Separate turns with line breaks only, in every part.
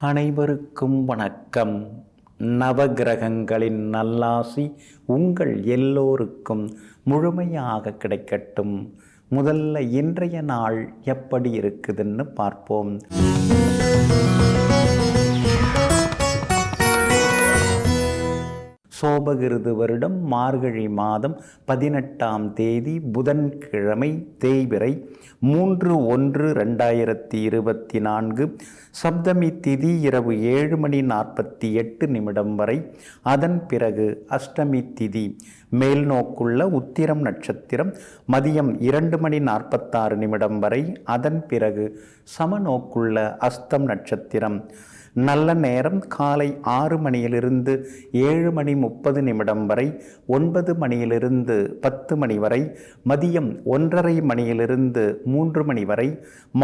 அனைவருக்கும் வணக்கம். நவகிரகங்களின் நல்லாசி உங்கள் எல்லோருக்கும் முழுமையாக கிடைக்கட்டும். முதல்ல இன்றைய நாள் எப்படி இருக்குதுன்னு பார்ப்போம். சோபகிருது வருடம் மார்கழி மாதம் 18ஆம் தேதி புதன்கிழமை, தேய்பிறை 3/1/2024. சப்தமி திதி இரவு 7:48 வரை. அதன் பிறகு அஷ்டமி திதி. மேல் நோக்குள்ள உத்திரம் நட்சத்திரம் மதியம் 2:46 வரை. அதன் பிறகு சமநோக்குள்ள அஸ்தம் நட்சத்திரம். நல்ல நேரம் காலை 6 மணியிலிருந்து 7:30 வரை, 9 மணியிலிருந்து 10 மணி வரை, மதியம் 1:30 மணியிலிருந்து 3 மணி வரை,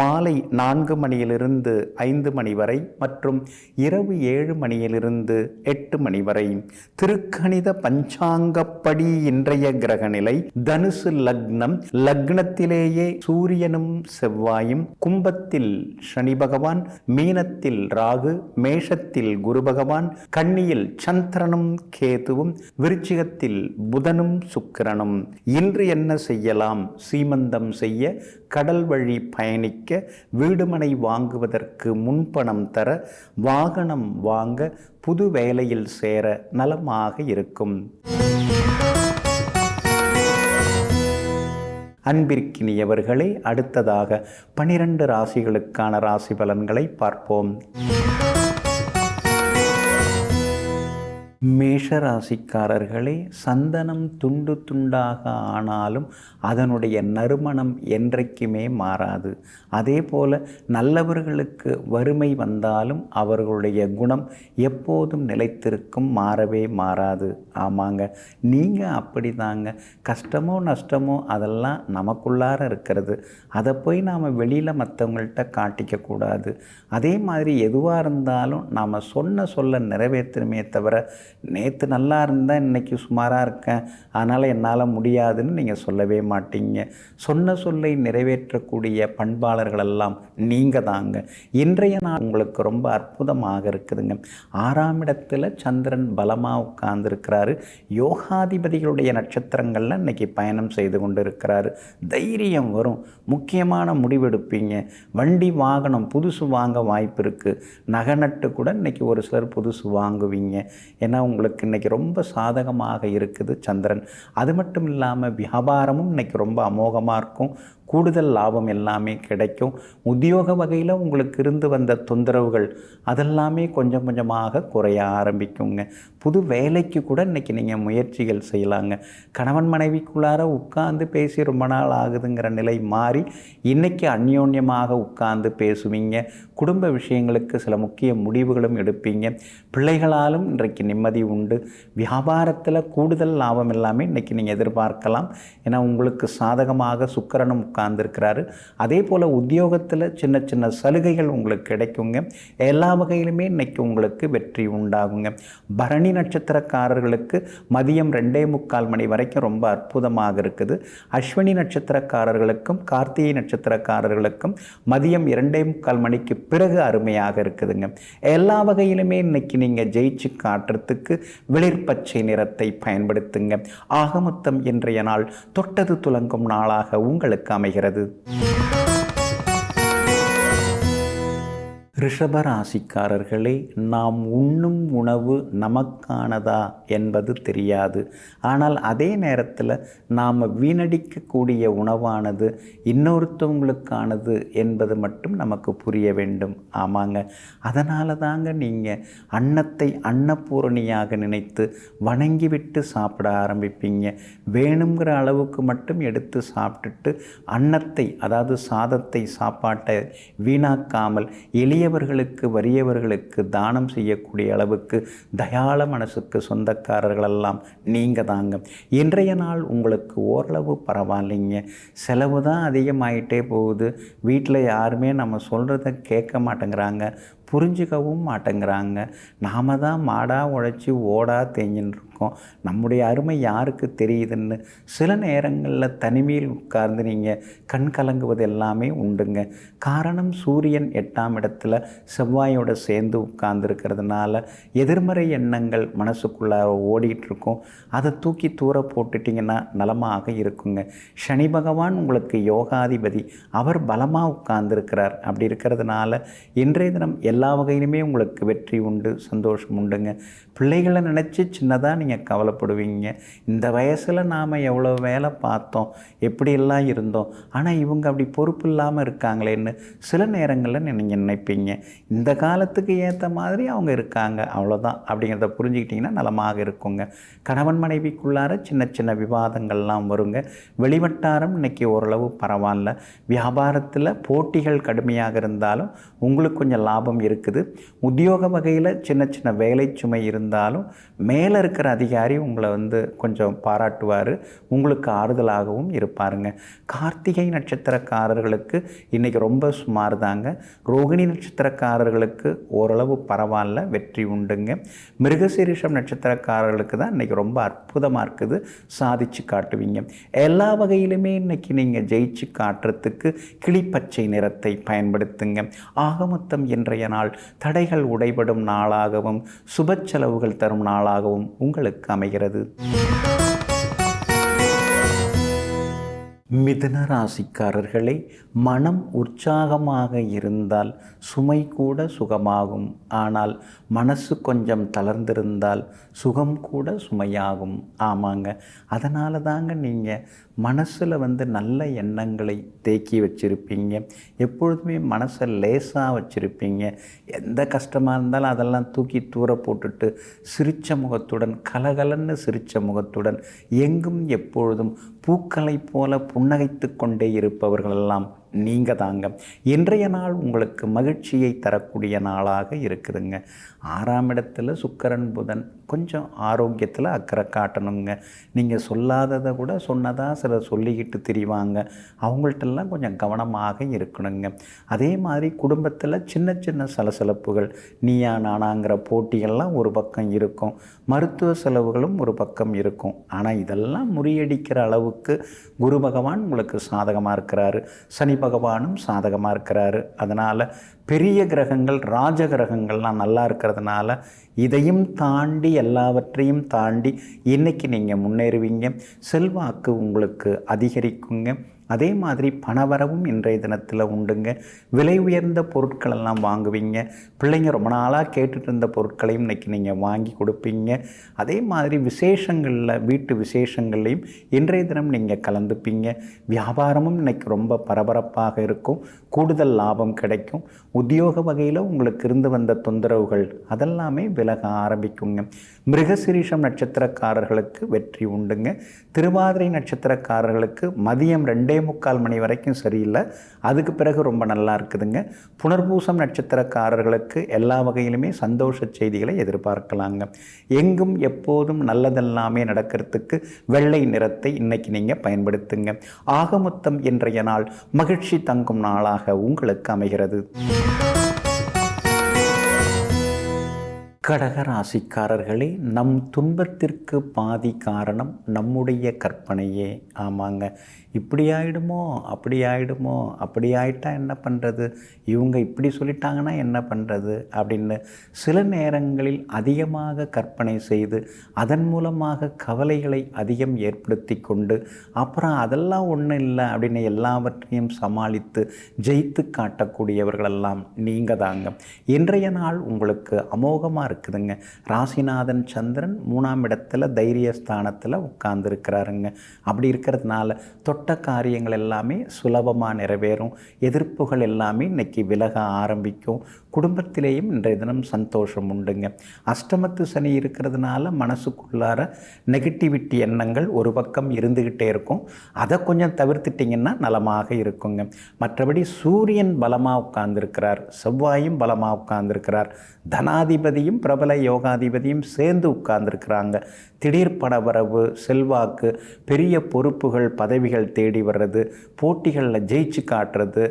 மாலை 4 மணியிலிருந்து 5 மணி வரை மற்றும் இரவு 7 மணியிலிருந்து 8 மணி வரை. திருக்கணித பஞ்சாங்கப்படி இன்றைய கிரகநிலை தனுசு லக்னம். லக்னத்திலேயே சூரியனும் செவ்வாயும், கும்பத்தில் சனி பகவான், மீனத்தில் ராகு, மேஷத்தில் குரு பகவான், கன்னியில் சந்திரனும் கேதுவும், விருச்சிகத்தில் புதனும் சுக்கிரனும். இன்று என்ன செய்யலாம்? சீமந்தம் செய்ய, கடல் வழி பயணிக்க, வீடுமனை வாங்குவதற்கு முன்பணம் தர, வாகனம் வாங்க, புது வேலையில் சேர நலமாக இருக்கும். அன்பிற்கினியவர்களே, அடுத்ததாக 12 ராசிகளுக்கான ராசி பலன்களை பார்ப்போம். மேஷ ராசிக்காரர்களே, சந்தனம் துண்டு துண்டாக ஆனாலும் அதனுடைய நறுமணம் என்றைக்குமே மாறாது. அதே போல நல்லவர்களுக்கு வறுமை வந்தாலும் அவர்களுடைய குணம் எப்போதும் நிலைத்திருக்கும், மாறவே மாறாது. ஆமாங்க, நீங்கள் அப்படி தாங்க. கஷ்டமோ நஷ்டமோ அதெல்லாம் நமக்குள்ளார இருக்கிறது. அதை போய் நாம் வெளியில் மற்றவங்கள்ட்ட காட்டிக்கக்கூடாது. அதே மாதிரி எதுவாக இருந்தாலும் நாம் சொல்ல நிறைவேற்றணுமே தவிர, நேற்று நல்லா இருந்தால் இன்றைக்கி சுமாராக இருக்கேன், அதனால் என்னால் முடியாதுன்னு நீங்கள் சொல்லவே மாட்டீங்க. சொன்ன சொல்லை நிறைவேற்றக்கூடிய பண்பாளர்களெல்லாம் நீங்கள் தாங்க. இன்றைய நாள் உங்களுக்கு ரொம்ப அற்புதமாக இருக்குதுங்க. 6ஆம் இடத்துல சந்திரன் பலமாக உட்கார்ந்துருக்கிறாரு. யோகாதிபதிகளுடைய நட்சத்திரங்களில் இன்றைக்கி பயணம் செய்து கொண்டு இருக்கிறாரு. தைரியம் வரும், முக்கியமான முடிவெடுப்பீங்க. வண்டி வாகனம் புதுசு வாங்க வாய்ப்பு இருக்குது. நகை நட்டு கூட இன்றைக்கி ஒரு சிலர் புதுசு வாங்குவீங்க. ஏன்னா உங்களுக்கு இன்றைக்கி ரொம்ப சாதகமாக இருக்குது சந்திரன். அது மட்டும் இல்லாமல் வியாபாரமும் இன்றைக்கி ரொம்ப அமோகமாக இருக்கும். கூடுதல் லாபம் எல்லாமே கிடைக்கும். உத்தியோக வகையில் உங்களுக்கு இருந்து வந்த தொந்தரவுகள் அதெல்லாமே கொஞ்சம் கொஞ்சமாக குறைய ஆரம்பிக்குங்க. புது வேலைக்கு கூட இன்றைக்கி நீங்கள் முயற்சிகள் செய்யலாங்க. கணவன் மனைவிக்குள்ளார உட்கார்ந்து பேசி ரொம்ப நாள் ஆகுதுங்கிற நிலை மாறி இன்றைக்கி அந்யோன்யமாக உட்கார்ந்து பேசுவீங்க. குடும்ப விஷயங்களுக்கு சில முக்கிய முடிவுகளும் எடுப்பீங்க. பிள்ளைகளாலும் இன்றைக்கு நிம்மதி உண்டு. வியாபாரத்தில் கூடுதல் லாபம் எல்லாமே இன்றைக்கி நீங்கள் எதிர்பார்க்கலாம். ஏன்னா உங்களுக்கு சாதகமாக சுக்கிரனும் உட்கார்ந்துருக்கிறாரு. அதே போல் உத்தியோகத்தில் சின்ன சின்ன சலுகைகள் உங்களுக்கு கிடைக்குங்க. எல்லா வகையிலுமே இன்றைக்கி உங்களுக்கு வெற்றி உண்டாகுங்க. பரணி நட்சத்திரக்காரர்களுக்கு மதியம் 2:45 மணி வரைக்கும் ரொம்ப அற்புதமாக இருக்குது. அஸ்வினி நட்சத்திரக்காரர்களுக்கும் கார்த்திகை நட்சத்திரக்காரர்களுக்கும் மதியம் 2:45 மணிக்கு பிறகு அருமையாக இருக்குதுங்க. எல்லா வகையிலுமே இன்றைக்கி நீங்கள் ஜெயிச்சு காட்டுறதுக்கு வெளிர்பச்சை நிறத்தை பயன்படுத்துங்க. ஆக மொத்தம் இன்றைய நாள் தொட்டது துலங்கும் நாளாக உங்களுக்கு அமைகிறது. ரிஷபராசிக்காரர்களே, நாம் உண்ணும் உணவு நமக்கானதா என்பது தெரியாது. ஆனால் அதே நேரத்தில் நாம் வீணடிக்கக்கூடிய உணவானது இன்னொருத்தவங்களுக்கானது என்பது மட்டும் நமக்கு புரிய வேண்டும். ஆமாங்க, அதனால தாங்க நீங்கள் அன்னத்தை அன்னபூரணியாக நினைத்து வணங்கிவிட்டு சாப்பிட ஆரம்பிப்பீங்க. வேணுங்கிற அளவுக்கு மட்டும் எடுத்து சாப்பிட்டுட்டு அன்னத்தை, அதாவது சாதத்தை, சாப்பாட்டை வீணாக்காமல் எளியவர்களுக்கு வறியவர்களுக்கு தானம் செய்யக்கூடிய அளவுக்கு தயாள மனசுக்கு சொந்தக்காரர்களெல்லாம் நீங்கள் தாங்க. இன்றைய நாள் உங்களுக்கு ஓரளவு பரவாயில்லைங்க. செலவு தான் அதிகமாகிட்டே போகுது. வீட்டில் யாருமே நம்ம சொல்கிறத கேட்க மாட்டேங்கிறாங்க. புரிஞ்சுக்கவும் மாட்டேங்கிறாங்க. நாம் தான் மாடாக உழைச்சி ஓடாக தேஞ்சின்னு இருக்கோம், நம்முடைய அருமை யாருக்கு தெரியுதுன்னு சில நேரங்களில் தனிமையில் உட்கார்ந்து நீங்கள் கண் கலங்குவது எல்லாமே உண்டுங்க. காரணம் சூரியன் 8ஆம் இடத்துல செவ்வாயோட சேர்ந்து உட்கார்ந்துருக்கிறதுனால எதிர்மறை எண்ணங்கள் மனசுக்குள்ளார ஓடிட்டு இருக்கும். அதை தூக்கி தூர போட்டுட்டிங்கன்னா நலமாக இருக்குங்க. சனி பகவான் உங்களுக்கு யோகாதிபதி, அவர் பலமாக உட்கார்ந்துருக்கிறார். அப்படி இருக்கிறதுனால இன்றைய தினம் எல்லா வகையிலுமே உங்களுக்கு வெற்றி உண்டு, சந்தோஷம் உண்டுங்க. பிள்ளைகளை நினச்சி சின்னதாக நீங்கள் கவலைப்படுவீங்க. இந்த வயசில் நாம் எவ்வளோ வேலை பார்த்தோம், எப்படியெல்லாம் இருந்தோம், ஆனால் இவங்க அப்படி பொறுப்பு இல்லாமல் இருக்காங்களேன்னு சில நேரங்களில் நீங்கள் நினைப்பீங்க. இந்த காலத்துக்கு ஏற்ற மாதிரி அவங்க இருக்காங்க, அவ்வளோதான் அப்படிங்கிறத புரிஞ்சுக்கிட்டிங்கன்னா நலமாக இருக்குங்க. கணவன் மனைவிக்குள்ளார சின்ன சின்ன விவாதங்கள்லாம் வருங்க. வெளிவட்டாரம் இன்றைக்கி ஓரளவு பரவாயில்ல. வியாபாரத்தில் போட்டிகள் கடுமையாக இருந்தாலும் உங்களுக்கு கொஞ்சம் லாபம் இருக்குது. உத்தியோக வகையில் சின்ன சின்ன வேலை சுமை இருந்தாலும் மேலே இருக்கிற அதிகாரி உங்களை கொஞ்சம் பாராட்டுவார், உங்களுக்கு ஆறுதலாகவும் இருப்பாருங்க. கார்த்திகை நட்சத்திரக்காரர்களுக்கு இன்றைக்கி ரொம்ப சுமார் தாங்க. ரோகிணி நட்சத்திரக்காரர்களுக்கு ஓரளவு பரவாயில்ல, வெற்றி உண்டுங்க. மிருகசீரிஷம் நட்சத்திரக்காரர்களுக்கு தான் இன்றைக்கி ரொம்ப அற்புதமாக இருக்குது, சாதிச்சு காட்டுவீங்க. எல்லா வகையிலுமே இன்றைக்கி நீங்கள் ஜெயிச்சு காட்டுறதுக்கு கிளிப்பச்சை நிறத்தை பயன்படுத்துங்க. ஆகமொத்தம் இன்றைய நாள் தடைகள் உடைபடும் நாளாகவும் சுப செலவுகள் தரும் நாளாகவும் உங்களுக்கு அமைகிறது. மிதுன ராசிக்காரர்களே, மனம் உற்சாகமாக இருந்தால் சுமை கூட சுகமாகும். ஆனால் மனசு கொஞ்சம் தளர்ந்திருந்தால் சுகம் கூட சுமையாகும். ஆமாங்க, அதனால தாங்க நீங்கள் மனசில் நல்ல எண்ணங்களை தேக்கி வச்சுருப்பீங்க. எப்பொழுதுமே மனசை லேசாக வச்சுருப்பீங்க. எந்த கஷ்டமாக இருந்தாலும் அதெல்லாம் தூக்கி தூர போட்டுட்டு சிரித்த முகத்துடன், கலகலன்னு சிரித்த முகத்துடன், எங்கும் எப்பொழுதும் பூக்களைப் போல புன்னகைத்து கொண்டே இருப்பவர்களெல்லாம் நீங்கள் தாங்க. இன்றைய நாள் உங்களுக்கு மகிழ்ச்சியை தரக்கூடிய நாளாக இருக்குதுங்க. 6ஆம் இடத்துல சுக்கிரன் புதன் கொஞ்சம் ஆரோக்கியத்தில் அக்கறை காட்டணுங்க. நீங்கள் சொல்லாததை கூட சொன்னதாக சிலர் சொல்லிக்கிட்டு திரிவாங்க, அவங்கள்ட்டெல்லாம் கொஞ்சம் கவனமாக இருக்கணுங்க. அதே மாதிரி குடும்பத்தில் சின்ன சின்ன சலசலப்புகள், நீயா நானாங்கிற போட்டிகள்லாம் ஒரு பக்கம் இருக்கும், மருத்துவ செலவுகளும் ஒரு பக்கம் இருக்கும். ஆனால் இதெல்லாம் முறியடிக்கிற அளவுக்கு குரு பகவான் உங்களுக்கு சாதகமாக இருக்கிறாரு, சனி பகவானும் சாதகமாக இருக்கிறாரு. அதனால் பெரிய கிரகங்கள், ராஜ கிரகங்கள்லாம் நல்லா இருக்கிறதுனால இதையும் தாண்டி, எல்லாவற்றையும் தாண்டி இன்றைக்கி நீங்கள் முன்னேறுவீங்க. செல்வாக்கு உங்களுக்கு அதிகரிக்குங்க. அதே மாதிரி பணவரவும் இன்றைய தினத்தில் உண்டுங்க. விலை உயர்ந்த பொருட்களெல்லாம் வாங்குவீங்க. பிள்ளைங்க ரொம்ப நாளாக கேட்டுட்டு இருந்த பொருட்களையும் இன்றைக்கி நீங்கள் வாங்கி கொடுப்பீங்க. அதே மாதிரி விசேஷங்களில், வீட்டு விசேஷங்கள்லையும் இன்றைய தினம் நீங்கள் கலந்துப்பீங்க. வியாபாரமும் இன்றைக்கி ரொம்ப பரபரப்பாக இருக்கும், கூடுதல் லாபம் கிடைக்கும். உத்தியோக வகையில் உங்களுக்கு இருந்து வந்த தொந்தரவுகள் அதெல்லாமே விலக ஆரம்பிக்குங்க. மிருகசிரீஷம் நட்சத்திரக்காரர்களுக்கு வெற்றி உண்டுங்க. திருவாதிரை நட்சத்திரக்காரர்களுக்கு மதியம் 2:45 மணி வரைக்கும் சரியில்லை, அதுக்கு பிறகு ரொம்ப நல்லா இருக்குதுங்க. புனர்பூசம் நட்சத்திரக்காரர்களுக்கு எல்லா வகையிலுமே சந்தோஷ செய்திகளை எதிர்பார்க்கலாங்க. எங்கும் எப்போதும் நல்லதெல்லாமே நடக்கிறதுக்கு வெள்ளை நிறத்தை இன்னைக்கு நீங்கள் பயன்படுத்துங்க. ஆகமொத்தம் இன்றைய நாள் மகிழ்ச்சி தங்கும் நாளாக உங்களுக்கு அமைகிறது. கடகராசிக்காரர்களே, நம் துன்பத்திற்கு பாதி காரணம் நம்முடைய கற்பனையே. ஆமாங்க, இப்படி ஆகிடுமோ, அப்படி ஆகிடுமோ, அப்படி ஆகிட்டா என்ன பண்ணுறது, இவங்க இப்படி சொல்லிட்டாங்கன்னா என்ன பண்ணுறது அப்படின்னு சில நேரங்களில் அதிகமாக கற்பனை செய்து அதன் மூலமாக கவலைகளை அதிகம் ஏற்படுத்தி கொண்டு அப்புறம் அதெல்லாம் ஒன்றும் இல்லை அப்படின்னு எல்லாவற்றையும் சமாளித்து ஜெயித்து காட்டக்கூடியவர்களெல்லாம் நீங்கள் தாங்க. இன்றைய நாள் உங்களுக்கு அமோகமாக இருக்குதுங்க. ராசிநாதன் சந்திரன் 3ஆம் இடத்துல தைரியஸ்தானத்தில் உட்கார்ந்துருக்கிறாருங்க. அப்படி இருக்கிறதுனால தொட்ட காரியங்கள் எல்லாமே சுலபமாக நிறைவேறும். எதிர்ப்புகள் எல்லாமே இன்னைக்கு விலக ஆரம்பிக்கும். குடும்பத்திலேயும் இன்றைய தினம் சந்தோஷம் உண்டுங்க. அஷ்டமத்து சனி இருக்கிறதுனால மனசுக்குள்ளார நெகட்டிவிட்டி எண்ணங்கள் ஒரு பக்கம் இருந்துக்கிட்டே இருக்கும். அதை கொஞ்சம் தவிர்த்துட்டிங்கன்னா நலமாக இருக்குங்க. மற்றபடி சூரியன் பலமாக உட்கார்ந்துருக்கிறார், செவ்வாயும் பலமாக உட்கார்ந்துருக்கிறார், தனாதிபதியும் பிரபல யோகாதிபதியும் சேர்ந்து உட்கார்ந்துருக்கிறாங்க. திடீர் பணவரவு, செல்வாக்கு, பெரிய பொறுப்புகள், பதவிகள் தேடி வர்றது, போட்டிகளில் ஜெயிச்சு காட்டுறது,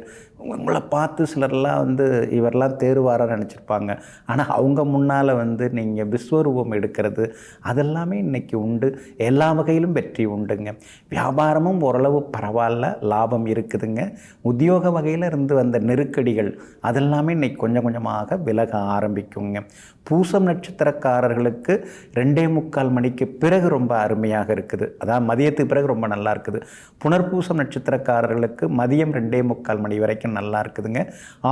உங்களை பார்த்து சிலர்லாம் வந்து இவரெல்லாம் தேறுவாராக நினச்சிருப்பாங்க. ஆனால் அவங்க முன்னால் வந்து நீங்கள் விஸ்வரூபம் எடுக்கிறது அதெல்லாமே இன்றைக்கி உண்டு. எல்லா வகையிலும் வெற்றி உண்டுங்க. வியாபாரமும் ஓரளவு பரவாயில்ல, லாபம் இருக்குதுங்க. உத்தியோக வகையில் இருந்து வந்த நெருக்கடிகள் அதெல்லாமே இன்றைக்கி கொஞ்சம் கொஞ்சமாக விலக ஆரம்பிக்குங்க. பூசம் நட்சத்திரக்காரர்களுக்கு 2:45 மணிக்கு பிறகு ரொம்ப அருமையாக இருக்குது. அதான் மதியத்துக்கு பிறகு ரொம்ப நல்லா இருக்குது. புனர்பூசம் நட்சத்திரக்காரர்களுக்கு மதியம் 2:45 மணி வரைக்கும் நல்லா இருக்குதுங்க.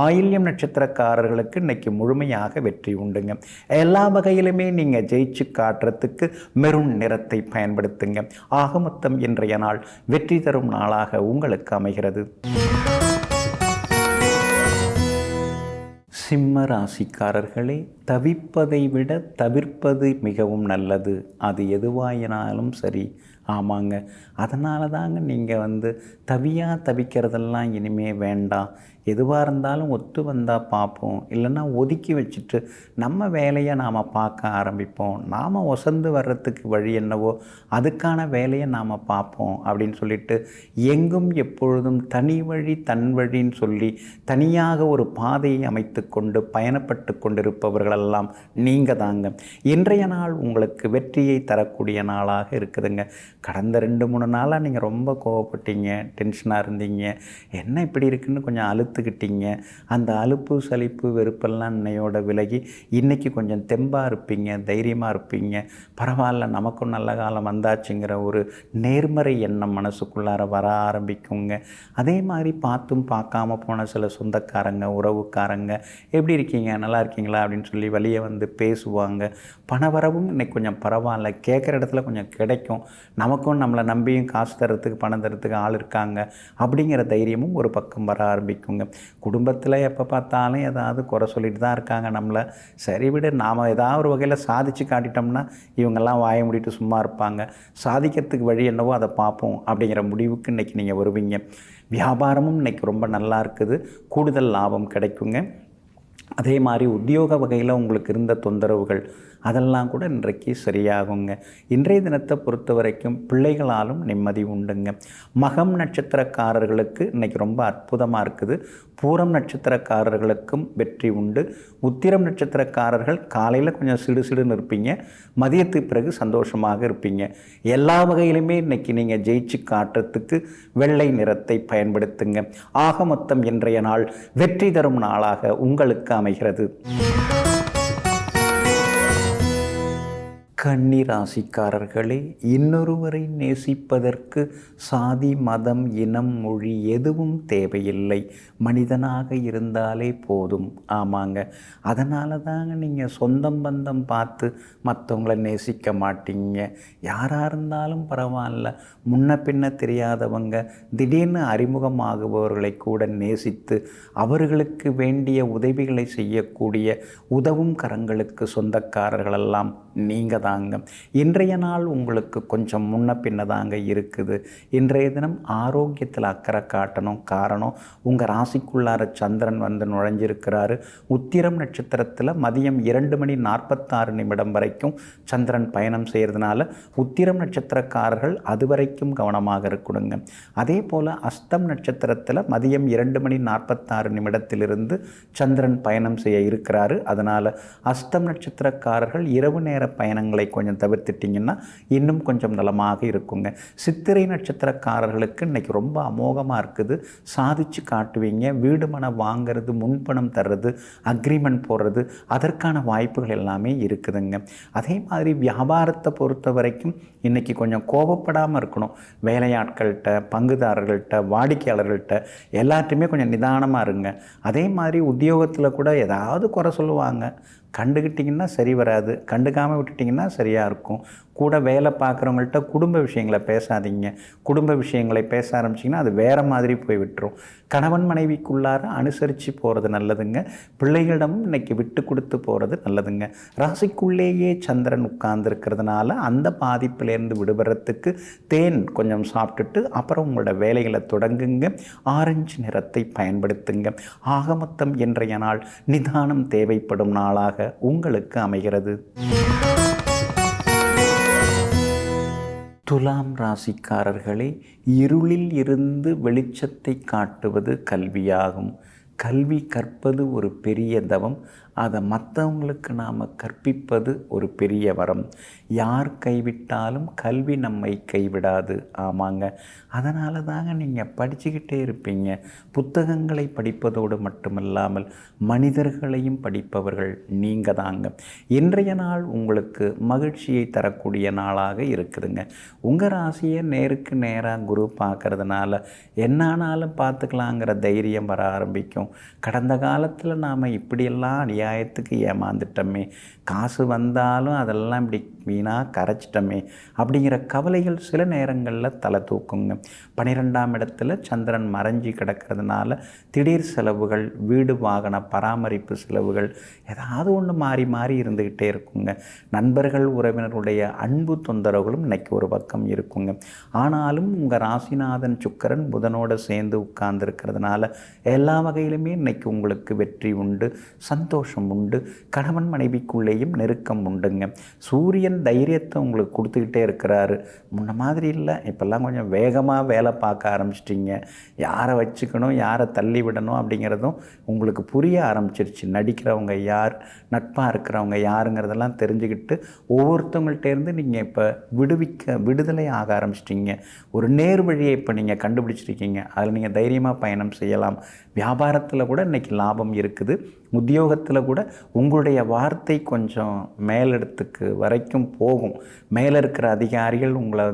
ஆயில்யம் நட்சத்திரக்காரர்களுக்கு இன்றைக்கி முழுமையாக வெற்றி உண்டுங்க. எல்லா வகையிலுமே நீங்கள் ஜெயிச்சு காட்டுறதுக்கு மெரூன் நிறத்தை பயன்படுத்துங்க. ஆக மொத்தம் இன்றைய நாள் வெற்றி தரும் நாளாக உங்களுக்கு அமைகிறது. சிம்ம ராசிக்காரர்களே, தவிப்பதை விட தவிர்ப்பது மிகவும் நல்லது. அது எதுவாயினாலும் சரி. ஆமாங்க, அதனால தாங்க நீங்கள் வந்து தவிக்கிறதெல்லாம் இனிமேல் வேண்டாம். எதுவாக இருந்தாலும் ஒத்து வந்தால் பார்ப்போம், இல்லைன்னா ஒதுக்கி வச்சுட்டு நம்ம வேலையை நாம் பார்க்க ஆரம்பிப்போம். நாம் ஒசந்து வர்றதுக்கு வழி என்னவோ அதுக்கான வேலையை நாம் பார்ப்போம் அப்படின்னு சொல்லிட்டு எங்கும் எப்பொழுதும் தனி வழி தன் வழின்னு சொல்லி தனியாக ஒரு பாதையை அமைத்து கொண்டு பயணப்பட்டு கொண்டிருப்பவர்களெல்லாம் நீங்கள் தாங்க. இன்றைய நாள் உங்களுக்கு வெற்றியை தரக்கூடிய நாளாக இருக்குதுங்க. கடந்த 2-3 நாளாக நீங்கள் ரொம்ப கோவப்பட்டீங்க, டென்ஷனாக இருந்தீங்க, என்ன இப்படி இருக்குன்னு கொஞ்சம் அழுத்துக்கிட்டீங்க. அந்த அலுப்பு சலிப்பு வெறுப்பெல்லாம் இன்னையோட விலகி இன்றைக்கி கொஞ்சம் தெம்பாக இருப்பீங்க, தைரியமாக இருப்பீங்க. பரவாயில்ல, நமக்கும் நல்ல காலம் வந்தாச்சுங்கிற ஒரு நேர்மறை எண்ணம் மனசுக்குள்ளார வர ஆரம்பிக்குங்க. அதே மாதிரி பார்த்தும் பார்க்காம போன சில சொந்தக்காரங்க, உறவுக்காரங்க எப்படி இருக்கீங்க, நல்லா இருக்கீங்களா அப்படின்னு சொல்லி வெளியே வந்து பேசுவாங்க. பணவரவும் இன்றைக்கி கொஞ்சம் பரவாயில்ல, கேட்குற இடத்துல கொஞ்சம் கிடைக்கும். நமக்கும் நம்மளை நம்பியும் காசு தரத்துக்கு பணம் தரத்துக்கு ஆள் இருக்காங்க அப்படிங்கிற தைரியமும் ஒரு பக்கம் வர ஆரம்பிக்குங்க. குடும்பத்தில் எப்போ பார்த்தாலும் ஏதாவது குறை சொல்லிட்டு தான் இருக்காங்க நம்மளை. சரி விட, நாம் ஏதாவது ஒரு வகையில் சாதித்து காட்டிட்டோம்னா இவங்கெல்லாம் வாய மூடிட்டு சும்மா இருப்பாங்க. சாதிக்கிறதுக்கு வழி என்னவோ அதை பார்ப்போம் அப்படிங்கிற முடிவுக்கு இன்றைக்கி நீங்கள் வருவீங்க. வியாபாரமும் இன்றைக்கி ரொம்ப நல்லா இருக்குது, கூடுதல் லாபம் கிடைக்குங்க. அதே மாதிரி உத்தியோக வகையில் உங்களுக்கு இருந்த தொந்தரவுகள் அதெல்லாம் கூட இன்றைக்கு சரியாகுங்க. இன்றைய தினத்தை பொறுத்த வரைக்கும் பிள்ளைகளாலும் நிம்மதி உண்டுங்க. மகம் நட்சத்திரக்காரர்களுக்கு இன்றைக்கி ரொம்ப அற்புதமாக இருக்குது. பூரம் நட்சத்திரக்காரர்களுக்கும் வெற்றி உண்டு. உத்திரம் நட்சத்திரக்காரர்கள் காலையில் கொஞ்சம் சிடுசிடுன்னு இருப்பீங்க, மதியத்துக்கு பிறகு சந்தோஷமாக இருப்பீங்க. எல்லா வகையிலுமே இன்றைக்கி நீங்கள் ஜெயிச்சு காட்டுறதுக்கு வெள்ளை நிறத்தை பயன்படுத்துங்க. ஆக மொத்தம் இன்றைய நாள் வெற்றி தரும் நாளாக உங்களுக்கு அமைகிறது. கன்னி ராசிக்காரர்களே, இன்னொருவரை நேசிப்பதற்கு சாதி, மதம், இனம், மொழி எதுவும் தேவையில்லை. மனிதனாக இருந்தாலே போதும். ஆமாங்க, அதனால தாங்க நீங்கள் சொந்தம் பந்தம் பார்த்து மற்றவங்கள நேசிக்க மாட்டீங்க. யாராக இருந்தாலும் பரவாயில்ல, முன்ன பின்ன தெரியாதவங்க திடீர்னு அறிமுகமாகுபவர்களை கூட நேசித்து அவர்களுக்கு வேண்டிய உதவிகளை செய்யக்கூடிய உதவும் கரங்களுக்கு சொந்தக்காரர்களெல்லாம் நீங்கள் தாங்க. இன்றைய நாள் உங்களுக்கு கொஞ்சம் முன்ன பின்ன தாங்க இருக்குது. இன்றைய தினம் ஆரோக்கியத்தில் அக்கறை காட்டணும். காரணம், உங்கள் ராசிக்குள்ளார சந்திரன் வந்து நுழைஞ்சிருக்கிறாரு. உத்திரம் நட்சத்திரத்தில் மதியம் 2:46 வரைக்கும் சந்திரன் பயணம் செய்கிறதுனால உத்திரம் நட்சத்திரக்காரர்கள் அது வரைக்கும் கவனமாக இருக்கணுங்க. அதே போல் அஸ்தம் நட்சத்திரத்தில் மதியம் 2:46 சந்திரன் பயணம் செய்ய இருக்கிறாரு. அதனால் அஸ்தம் நட்சத்திரக்காரர்கள் இரவு நேர பயணங்களை கொஞ்சம் தவிர்த்துட்டிங்கன்னா இன்னும் கொஞ்சம் நலமாக இருக்குங்க. சித்திரை நட்சத்திரக்காரர்களுக்கு இன்றைக்கி ரொம்ப அமோகமாக இருக்குது. சாதிச்சு காட்டுவீங்க. வீடு மனம் வாங்கிறது, முன்பணம் தர்றது, அக்ரிமெண்ட் போடுறது அதற்கான வாய்ப்புகள் எல்லாமே இருக்குதுங்க. அதே மாதிரி வியாபாரத்தை பொறுத்த வரைக்கும் இன்றைக்கி கொஞ்சம் கோபப்படாமல் இருக்கணும். வேலையாட்கள்கிட்ட, பங்குதாரர்கள்ட்ட, வாடிக்கையாளர்கள்ட்ட எல்லாத்தையுமே கொஞ்சம் நிதானமாக இருங்க. அதே மாதிரி உத்தியோகத்தில் கூட ஏதாவது குறை சொல்லுவாங்க. கண்டுக்கிட்டிங்கன்னா சரி வராது, கண்டுக்காமல் விட்டுட்டிங்கன்னா சரியாக இருக்கும். கூட வேலை பார்க்குறவங்கள்ட்ட குடும்ப விஷயங்களை பேசாதீங்க. குடும்ப விஷயங்களை பேச ஆரம்பிச்சிங்கன்னா அது வேறு மாதிரி போய் விட்டுரும். கணவன் மனைவிக்குள்ளார அனுசரித்து போகிறது நல்லதுங்க. பிள்ளைகளிடமும் இன்றைக்கி விட்டு கொடுத்து போகிறது நல்லதுங்க. ராசிக்குள்ளேயே சந்திரன் உட்கார்ந்துருக்கிறதுனால அந்த பாதிப்பிலேருந்து விடுபடுறதுக்கு தேன் கொஞ்சம் சாப்பிட்டுட்டு அப்புறம் உங்களோட வேலைகளை தொடங்குங்க. ஆரஞ்சு நிறத்தை பயன்படுத்துங்க. ஆக மொத்தம் இன்றைய நாள் நிதானம் தேவைப்படும் நாளாக உங்களுக்கு அமைகிறது. துலாம் ராசிக்காரர்களே, இருளில் இருந்து வெளிச்சத்தை காட்டுவது கல்வியாகும். கல்வி கற்பது ஒரு பெரிய தவம். அதை மற்றவங்களுக்கு நாம் கற்பிப்பது ஒரு பெரிய வரம். யார் கைவிட்டாலும் கல்வி நம்மை கைவிடாது. ஆமாங்க, அதனால தாங்க நீங்கள் படிச்சுக்கிட்டே இருப்பீங்க. புத்தகங்களை படிப்பதோடு மட்டுமில்லாமல் மனிதர்களையும் படிப்பவர்கள் நீங்கள் தாங்க. இன்றைய நாள் உங்களுக்கு மகிழ்ச்சியை தரக்கூடிய நாளாக இருக்குதுங்க. உங்கள் ராசியை நேருக்கு நேராக குரு பார்க்கறதுனால என்னானாலும் பார்த்துக்கலாங்கிற தைரியம் வர ஆரம்பிக்கும். கடந்த காலத்தில் நாம் இப்படியெல்லாம் அநியாயத்துக்கு ஏமாந்துட்டோமே, காசு வந்தாலும் அதெல்லாம் இப்படி வீணாக கரைச்சிட்டோமே அப்படிங்கிற கவலைகள் சில நேரங்களில் தலை தூக்குங்க. 12ஆம் இடத்துல சந்திரன் மறைஞ்சி கிடக்கிறதுனால திடீர் செலவுகள், வீடு வாகன பராமரிப்பு செலவுகள் ஏதாவது ஒன்று மாறி மாறி இருந்துக்கிட்டே இருக்குங்க. நண்பர்கள் உறவினருடைய அன்பு தொந்தரவுகளும் இன்றைக்கி ஒரு பக்கம் இருக்குங்க. ஆனாலும் உங்கள் ராசிநாதன் சுக்கிரன் புதனோடு சேர்ந்து உட்கார்ந்துருக்கிறதுனால எல்லா வகையிலுமே இன்றைக்கி உங்களுக்கு வெற்றி உண்டு, சந்தோஷம் உண்டு. கணவன் மனைவிக்குள்ளேயும் நெருக்கம் உண்டுங்க. சூரியன் தைரியத்தை உங்களுக்கு கொடுத்துக்கிட்டே இருக்கிறாரு. முன்ன மாதிரி இல்லை, இப்போல்லாம் கொஞ்சம் வேகமாக வேலை பார்க்க ஆரம்பிச்சிட்டிங்க. யாரை வச்சுக்கணும், யாரை தள்ளி விடணும் அப்படிங்கிறதும் உங்களுக்கு புரிய ஆரம்பிச்சிருச்சு. நடிக்கிறவங்க யார், நட்பாக இருக்கிறவங்க யாருங்கிறதெல்லாம் தெரிஞ்சுக்கிட்டு ஒவ்வொருத்தவங்கள்ட்டேருந்து நீங்கள் இப்போ விடுதலை ஆக ஆரம்பிச்சிட்டிங்க. ஒரு நேர் வழியை இப்போ நீங்கள் கண்டுபிடிச்சிருக்கீங்க. அதில் நீங்கள் தைரியமாக பயணம் செய்யலாம். வியாபாரத்தில் கூட இன்றைக்கி லாபம் இருக்குது. உத்தியோகத்தில் கூட உங்களுடைய வார்த்தை கொஞ்சம் மேலிடத்துக்கு வரைக்கும் போகும். மேலே இருக்கிற அதிகாரிகள் உங்களை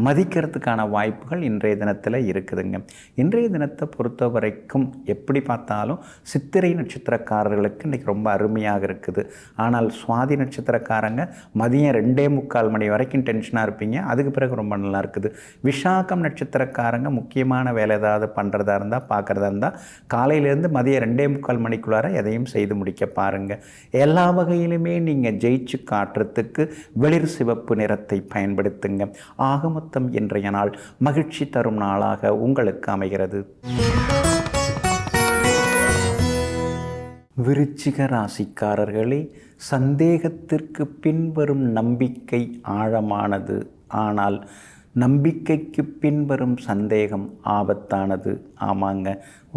மதிக்கிறதுக்கான வாய்ப்புகள் இன்றைய தினத்தில் இருக்குதுங்க. இன்றைய தினத்தை பொறுத்த வரைக்கும் எப்படி பார்த்தாலும் சித்திரை நட்சத்திரக்காரர்களுக்கு இன்றைக்கி ரொம்ப அருமையாக இருக்குது. ஆனால் சுவாதி நட்சத்திரக்காரங்க மதியம் 2:45 மணி வரைக்கும் டென்ஷனாக இருப்பீங்க. அதுக்கு பிறகு ரொம்ப நல்லா இருக்குது. விசாகம் நட்சத்திரக்காரங்க முக்கியமான வேலை ஏதாவது பண்ணுறதா இருந்தால், பார்க்குறதா இருந்தால் காலையிலேருந்து மதியம் 2:45 மணிக்குள்ளார எதையும் செய்து முடிக்க பாருங்கள். எல்லா வகையிலுமே நீங்கள் ஜெயிச்சு காட்டுறதுக்கு வெளிர் சிவப்பு நிறத்தை பயன்படுத்துங்க. ஆக மொத்தம் இன்றைய நாள் மகிழ்ச்சி தரும் நாளாக உங்களுக்கு அமைகிறது. விருச்சிக ராசிக்காரர்களே, சந்தேகத்திற்கு பின்வரும் நம்பிக்கை ஆழமானது. ஆனால் நம்பிக்கைக்கு பின்வரும் சந்தேகம் ஆபத்தானது. ஆமாங்க,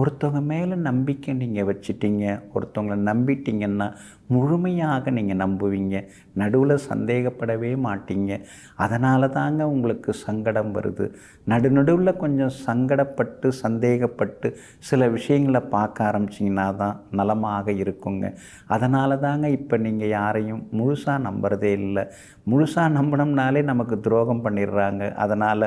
ஒருத்தவங்க மேலே நம்பிக்கை நீங்கள் வச்சிட்டீங்க, ஒருத்தவங்களை நம்பிட்டீங்கன்னா முழுமையாக நீங்கள் நம்புவீங்க. நடுவில் சந்தேகப்படவே மாட்டீங்க. அதனால தாங்க உங்களுக்கு சங்கடம் வருது. நடுவில் கொஞ்சம் சங்கடப்பட்டு சந்தேகப்பட்டு சில விஷயங்களை பார்க்க ஆரம்பிச்சிங்கன்னா தான் நலமாக இருக்குங்க. அதனால தாங்க இப்போ நீங்கள் யாரையும் முழுசாக நம்புறதே இல்லை. முழுசாக நம்பினோம்னாலே நமக்கு துரோகம் பண்ணிடுறாங்க. அதனால்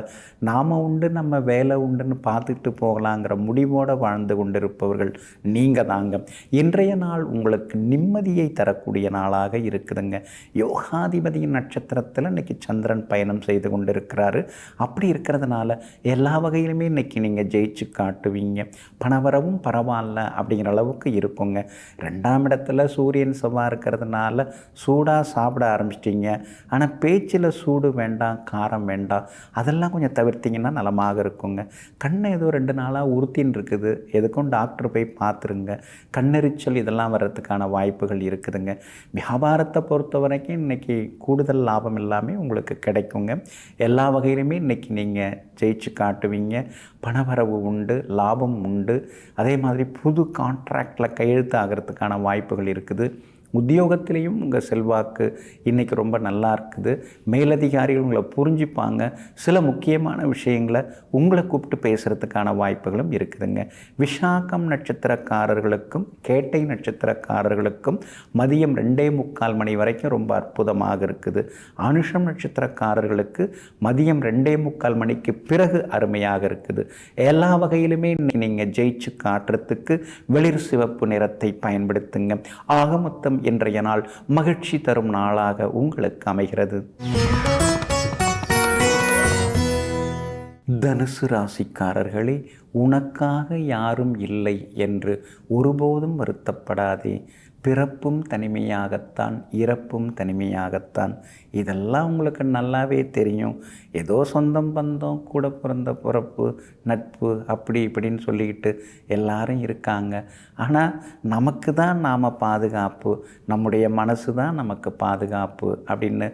நாம் உண்டு, நம்ம வேலை உண்டுன்னு பார்த்துட்டு போகலாங்கிற முடிவோடு வாழ்ந்து கொண்டிருப்பவர்கள் நீங்கள் தாங்க. இன்றைய நாள் உங்களுக்கு நிம்மதியை தரக்கூடிய நாளாக இருக்குதுங்க. யோகாதிபதியின் நட்சத்திரத்தில் இன்றைக்கி சந்திரன் பயணம் செய்து கொண்டிருக்கிறாரு. அப்படி இருக்கிறதுனால எல்லா வகையிலுமே இன்றைக்கி நீங்கள் ஜெயிச்சு காட்டுவீங்க. பணவரவும் பரவாயில்ல அப்படிங்கிற அளவுக்கு இருக்குங்க. 2ஆம் இடத்துல சூரியன் செவ்வாய் இருக்கிறதுனால சூடாக சாப்பிட ஆரம்பிச்சிட்டிங்க. ஆனால் பேச்சில் சூடு வேண்டாம், காரம் வேண்டாம், அதெல்லாம் கொஞ்சம் தவிர்த்திங்கன்னா நலமாக இருக்குங்க. கண்ணை ஏதோ 2 நாளாக உறுத்தின்னு இருக்குது, எதுக்கும் டாக்டர் போய் பார்த்துருங்க. கண்ணெரிச்சல் இதெல்லாம் வர்றதுக்கான வாய்ப்புகள் இருக்குதுங்க. வியாபாரத்தை பொறுத்த வரைக்கும் இன்றைக்கி கூடுதல் லாபம் எல்லாமே உங்களுக்கு கிடைக்குங்க. எல்லா வகையிலுமே இன்றைக்கி நீங்கள் ஜெயிச்சு காட்டுவீங்க. பணவரவு உண்டு, லாபம் உண்டு. அதே மாதிரி புது கான்ட்ராக்டில் கையெழுத்து ஆகிறதுக்கான வாய்ப்புகள் இருக்குது. உத்தியோகத்திலையும் உங்கள் செல்வாக்கு இன்றைக்கி ரொம்ப நல்லா இருக்குது. மேலதிகாரிகள் உங்களை புரிஞ்சுப்பாங்க. சில முக்கியமான விஷயங்களை உங்களை கூப்பிட்டு பேசுகிறதுக்கான வாய்ப்புகளும் இருக்குதுங்க. விசாகம் நட்சத்திரக்காரர்களுக்கும் கேட்டை நட்சத்திரக்காரர்களுக்கும் மதியம் 2:45 மணி வரைக்கும் ரொம்ப அற்புதமாக இருக்குது. அனுஷம் நட்சத்திரக்காரர்களுக்கு மதியம் 2:45 மணிக்கு பிறகு அருமையாக இருக்குது. எல்லா வகையிலுமே நீங்கள் ஜெயிச்சு காட்டுறதுக்கு வெளிர் சிவப்பு நிறத்தை பயன்படுத்துங்க. ஆக மொத்தம் இன்றைய நாள் மகிழ்ச்சி தரும் நாளாக உங்களுக்கு அமைகிறது. தனுசு ராசிக்காரர்களே, உனக்காக யாரும் இல்லை என்று ஒருபோதும் வருத்தப்படாதே. பிறப்பும் தனிமையாகத்தான், இறப்பும் தனிமையாகத்தான். இதெல்லாம் உங்களுக்கு நல்லாவே தெரியும். ஏதோ சொந்தம் பந்தம், கூட பிறந்த பிறப்பு, நட்பு அப்படி இப்படின்னு சொல்லிக்கிட்டு எல்லாரும் இருக்காங்க. ஆனால் நமக்கு தான் நாம் பாதுகாப்பு, நம்முடைய மனசு தான் நமக்கு பாதுகாப்பு அப்படின்னு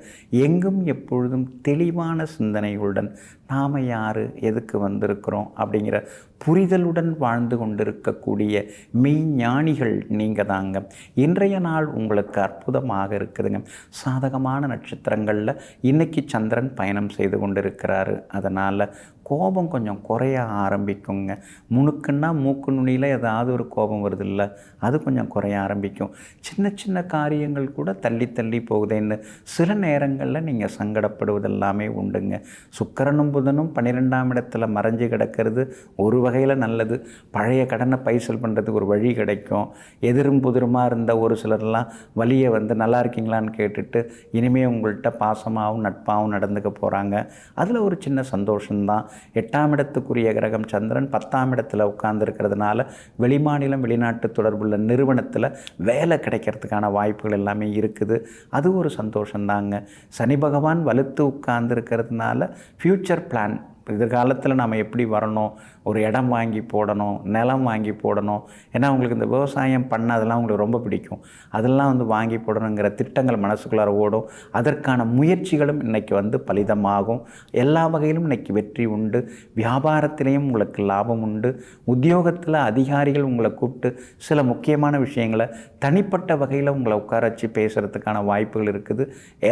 எங்கும் எப்பொழுதும் தெளிவான சிந்தனைகளுடன் நாம் யார், எதுக்கு வந்திருக்கிறோம் அப்படிங்கிற புரிதலுடன் வாழ்ந்து கொண்டிருக்கக்கூடிய மெய்ஞானிகள் நீங்கள் தாங்க. இன்றைய நாள் உங்களுக்கு அற்புதமாக இருக்குதுங்க. சாதகமான நட்சத்திரங்களில் இன்றைக்கி சந்திரன் பயணம் செய்து கொண்டிருக்கிறாரு. அதனால் கோபம் கொஞ்சம் குறைய ஆரம்பிக்குங்க. முணுக்குன்னா மூக்கு நுனியில் ஏதாவது ஒரு கோபம் வருது இல்லை, அது கொஞ்சம் குறைய ஆரம்பிக்கும். சின்ன சின்ன காரியங்கள் கூட தள்ளி தள்ளி போகுதுன்னு சில நேரங்களில் நீங்கள் சங்கடப்படுவதெல்லாமே உண்டுங்க. சுக்கிரனும் புதனும் 12ஆம் இடத்துல மறைஞ்சு கிடக்கிறது ஒரு வகையில் நல்லது. பழைய கடனை பைசல் பண்ணுறதுக்கு ஒரு வழி கிடைக்கும். எதிரும் புதிருமாக இருந்த ஒரு சிலர்லாம் வழியை நல்லா இருக்கீங்களான்னு கேட்டுட்டு இனிமேல் உங்கள்கிட்ட பாசமாகவும் நட்பாகவும் நடந்துக்க போகிறாங்க. அதில் ஒரு சின்ன சந்தோஷம்தான். 8ஆம் இடத்துக்குரிய கிரகம் சந்திரன் 10ஆம் இடத்துல உட்கார்ந்துருக்கிறதுனால வெளிமாநிலம் வெளிநாட்டு தொடர்புள்ள நிறுவனத்தில் வேலை கிடைக்கிறதுக்கான வாய்ப்புகள் எல்லாமே இருக்குது. அது ஒரு சந்தோஷந்தாங்க. சனி பகவான் வலுத்து உட்கார்ந்துருக்கிறதுனால ஃப்யூச்சர் பிளான், எதிர்காலத்தில் நாம் எப்படி வரணும், ஒரு இடம் வாங்கி போடணும், நிலம் வாங்கி போடணும். ஏன்னா உங்களுக்கு இந்த விவசாயம் பண்ண அதெல்லாம் உங்களுக்கு ரொம்ப பிடிக்கும். அதெல்லாம் வாங்கி போடணுங்கிற திட்டங்கள் மனசுக்குள்ளார ஓடும். அதற்கான முயற்சிகளும் இன்றைக்கி பலிதமாகும். எல்லா வகையிலும் இன்றைக்கி வெற்றி உண்டு. வியாபாரத்திலையும் உங்களுக்கு லாபம் உண்டு. உத்தியோகத்தில் அதிகாரிகள் உங்களை கூப்பிட்டு சில முக்கியமான விஷயங்களை தனிப்பட்ட வகையில் உங்களை உட்கார வச்சு பேசுகிறதுக்கான வாய்ப்புகள் இருக்குது.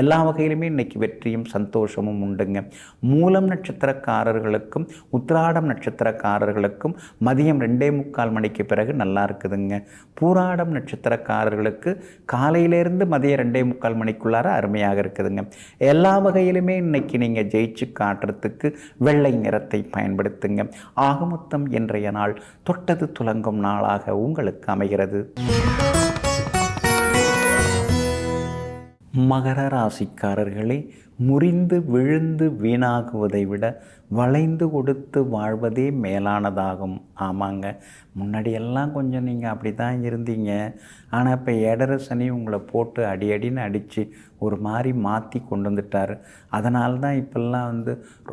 எல்லா வகையிலுமே இன்றைக்கி வெற்றியும் சந்தோஷமும் உண்டுங்க. மூலம் நட்சத்திரக்காரர்களுக்கும் உத்திராடம் நட்சத்திரக்காரர்களுக்கும் மதியம் 2:45 மணிக்கு பிறகு நல்லா இருக்குதுங்க. பூராடம் நட்சத்திரக்காரர்களுக்கு காலையிலேருந்து மதியம் 2:45 மணிக்குள்ளார அருமையாக இருக்குதுங்க. எல்லா வகையிலுமே இன்னைக்கு நீங்கள் ஜெயிச்சு காட்டுறதுக்கு வெள்ளை நிறத்தை பயன்படுத்துங்க. ஆக மொத்தம் இன்றைய நாள் தொட்டது துலங்கும் நாளாக உங்களுக்கு அமைகிறது. மகர ராசிக்காரர்களே, முறிந்து விழுந்து வீணாகுவதை விட வளைந்து கொடுத்து வாழ்வதே மேலானதாகும். ஆமாங்க, முன்னாடியெல்லாம் கொஞ்சம் நீங்கள் அப்படி தான் இருந்தீங்க. ஆனால் இப்போ ஏழரை சனி உங்களை போட்டு அடின்னு அடித்து ஒரு மாதிரி மாற்றி கொண்டு வந்துட்டார். அதனால தான் இப்போல்லாம்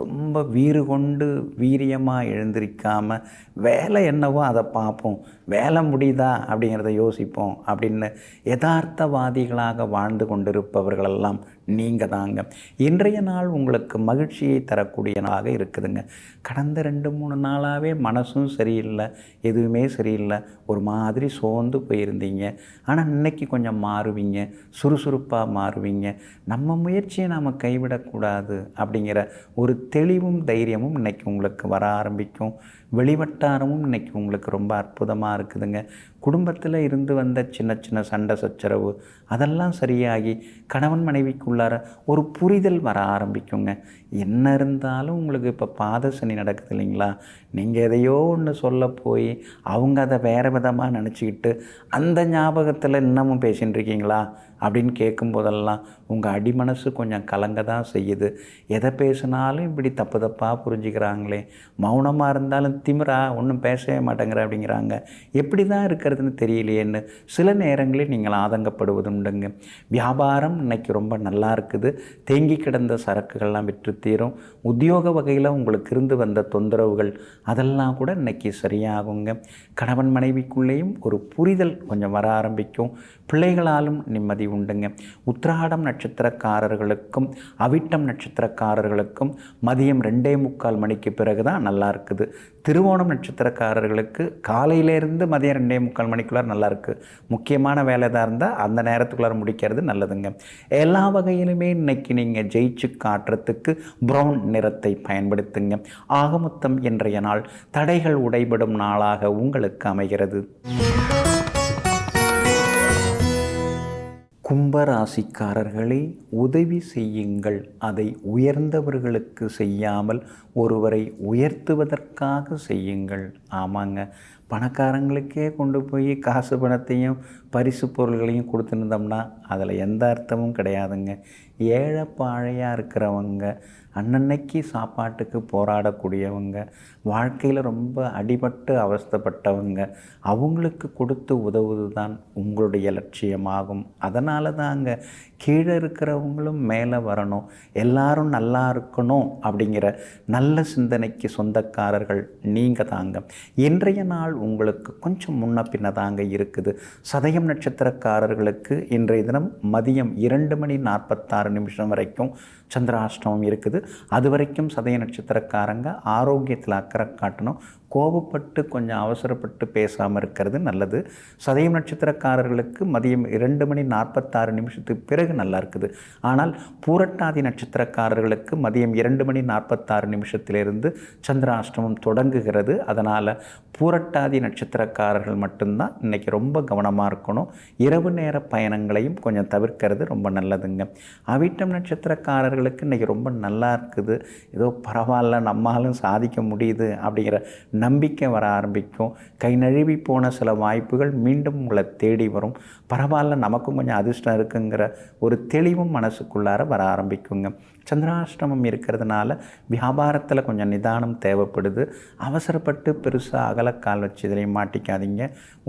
ரொம்ப வீறு கொண்டு வீரியமாக எழுந்திருக்காமல் வேலை என்னவோ அதை பார்ப்போம், வேலை முடியுதா அப்படிங்கிறத யோசிப்போம் அப்படின்னு யதார்த்தவாதிகளாக வாழ்ந்து கொண்டிருப்பவர்களெல்லாம் நீங்கள் தாங்க. இன்றைய நாள் உங்களுக்கு மகிழ்ச்சியை தரக்கூடிய நாளாக இருக்குதுங்க. கடந்த 2-3 நாளாகவே மனசும் சரியில்லை, எதுவுமே சரியில்லை, ஒரு மாதிரி சோர்ந்து போயிருந்தீங்க. ஆனால் இன்றைக்கி கொஞ்சம் மாறுவீங்க, சுறுசுறுப்பாக மாறுவீங்க. நம்ம முயற்சியை நாம் கைவிடக்கூடாது அப்படிங்கிற ஒரு தெளிவும் தைரியமும் இன்றைக்கி உங்களுக்கு வர ஆரம்பிக்கும். வெளிவட்டாரமும் இன்றைக்கி உங்களுக்கு ரொம்ப அற்புதமாக இருக்குதுங்க. குடும்பத்தில் இருந்து வந்த சின்ன சின்ன சண்டை சச்சரவு அதெல்லாம் சரியாகி கணவன் மனைவிக்குள்ளார ஒரு புரிதல் வர ஆரம்பிக்குங்க. என்ன இருந்தாலும் உங்களுக்கு இப்போ பாத சனி நடக்குது இல்லைங்களா, நீங்கள் எதையோ ஒன்று சொல்ல போய் அவங்க அதை வேறு விதமாக நினச்சிக்கிட்டு அந்த ஞாபகத்தில் இன்னமும் பேசின்னு இருக்கீங்களா அப்படின்னு கேட்கும்போதெல்லாம் உங்கள் அடிமனசு கொஞ்சம் கலங்க தான் செய்யுது. எதை பேசினாலும் இப்படி தப்பு தப்பாக புரிஞ்சுக்கிறாங்களே, மௌனமாக இருந்தாலும் திமிரா ஒன்றும் பேசவே மாட்டேங்கிற அப்படிங்கிறாங்க, எப்படி தான் இருக்கிறதுன்னு தெரியலையேன்னு சில நேரங்களில் நீங்கள் ஆதங்கப்படுவதுண்டுங்க. வியாபாரம் இன்னைக்கு ரொம்ப நல்லா இருக்குது. தேங்கி கிடந்த சரக்குகள்லாம் விற்று தீரும். உத்தியோக வகையில் உங்களுக்கு இருந்து வந்த தொந்தரவுகள் அதெல்லாம் கூட இன்னைக்கு சரியாகுங்க. கணவன் மனைவிக்குள்ளேயும் ஒரு புரிதல் கொஞ்சம் வர ஆரம்பிக்கும். பிள்ளைகளாலும் நிம்மதி உண்டுங்க. உத்திராடம் நட்சத்திரக்காரர்களுக்கும் அவிட்டம் நட்சத்திரக்காரர்களுக்கும் மதியம் 2:45 மணிக்கு பிறகு தான் நல்லா இருக்குது. திருவோணம் நட்சத்திரக்காரர்களுக்கு காலையிலேருந்து மதியம் 2:45 மணிக்குள்ளார நல்லா இருக்குது. முக்கியமான வேலை தான் இருந்தால் அந்த நேரத்துக்குள்ளார முடிக்கிறது நல்லதுங்க. எல்லா வகையிலுமே இன்னைக்கு நீங்கள் ஜெயிச்சு காட்டுறதுக்கு ப்ரௌன் நிறத்தை பயன்படுத்துங்க. ஆக மொத்தம் இன்றைய நாள் தடைகள் உடைபடும் நாளாக உங்களுக்கு அமைகிறது. கும்பராசிக்காரர்களே, உதவி செய்யுங்கள். அதை உயர்ந்தவர்களுக்கு செய்யாமல் ஒருவரை உயர்த்துவதற்காக செய்யுங்கள். ஆமாங்க, பணக்காரங்களுக்கே கொண்டு போய் காசு பணத்தையும் பரிசு பொருள்களையும் கொடுத்துருந்தோம்னா அதில் எந்த அர்த்தமும் கிடையாதுங்க. ஏழை பாழையாக இருக்கிறவங்க அன்னன்னைக்கு சாப்பாட்டுக்கு போராடக்கூடியவங்க, வாழ்க்கையில் ரொம்ப அடிபட்டு அவஸ்தைப்பட்டவங்க, அவங்களுக்கு கொடுத்து உதவுவது தான் உங்களுடைய லட்சியமாகும். அதனால தாங்க கீழே இருக்கிறவங்களும் மேலே வரணும், எல்லாரும் நல்லா இருக்கணும் அப்படிங்கிற நல்ல சிந்தனைக்கு சொந்தக்காரர்கள் நீங்கள் தாங்க. இன்றைய நாள் உங்களுக்கு கொஞ்சம் முன்ன பின்ன தாங்க இருக்குது. சதயம் நட்சத்திரக்காரர்களுக்கு இன்றைய தினம் மதியம் 2:46 வரைக்கும் சந்திராஷ்டமம் இருக்குது. அது வரைக்கும் சதய நட்சத்திரக்காரங்க ஆரோக்கியத்தில் அக்கறை காட்டணும். கோபப்பட்டு கொஞ்சம் அவசரப்பட்டு பேசாமல் இருக்கிறது நல்லது. சதயம் நட்சத்திரக்காரர்களுக்கு மதியம் 2:46 பிறகு நல்லா இருக்குது. ஆனால் பூரட்டாதி நட்சத்திரக்காரர்களுக்கு மதியம் 2:46 சந்திராஷ்டமம் தொடங்குகிறது. அதனால் பூரட்டாதி நட்சத்திரக்காரர்கள் மட்டும்தான் இன்றைக்கி ரொம்ப கவனமாக இருக்கணும். இரவு நேர பயணங்களையும் கொஞ்சம் தவிர்க்கிறது ரொம்ப நல்லதுங்க. அவிட்டம் நட்சத்திரக்காரர்களுக்கு இன்றைக்கி ரொம்ப நல்லா இருக்குது. ஏதோ பரவாயில்ல, நம்மாலும் சாதிக்க முடியுது அப்படிங்கிற நம்பிக்கை வர ஆரம்பிக்கும். கை நழுவி போன சில வாய்ப்புகள் மீண்டும் உங்களை தேடி வரும். பரவாயில்ல, நமக்கும் கொஞ்சம் அதிர்ஷ்டம் இருக்குங்கிற ஒரு தெளிவும் மனசுக்குள்ளார வர ஆரம்பிக்குங்க. சந்திராஷ்டமம் இருக்கிறதுனால வியாபாரத்தில் கொஞ்சம் நிதானம் தேவைப்படுது. அவசரப்பட்டு பெருசாக அகலக்கால் வச்சு இதிலையும் மாட்டிக்காதீங்க.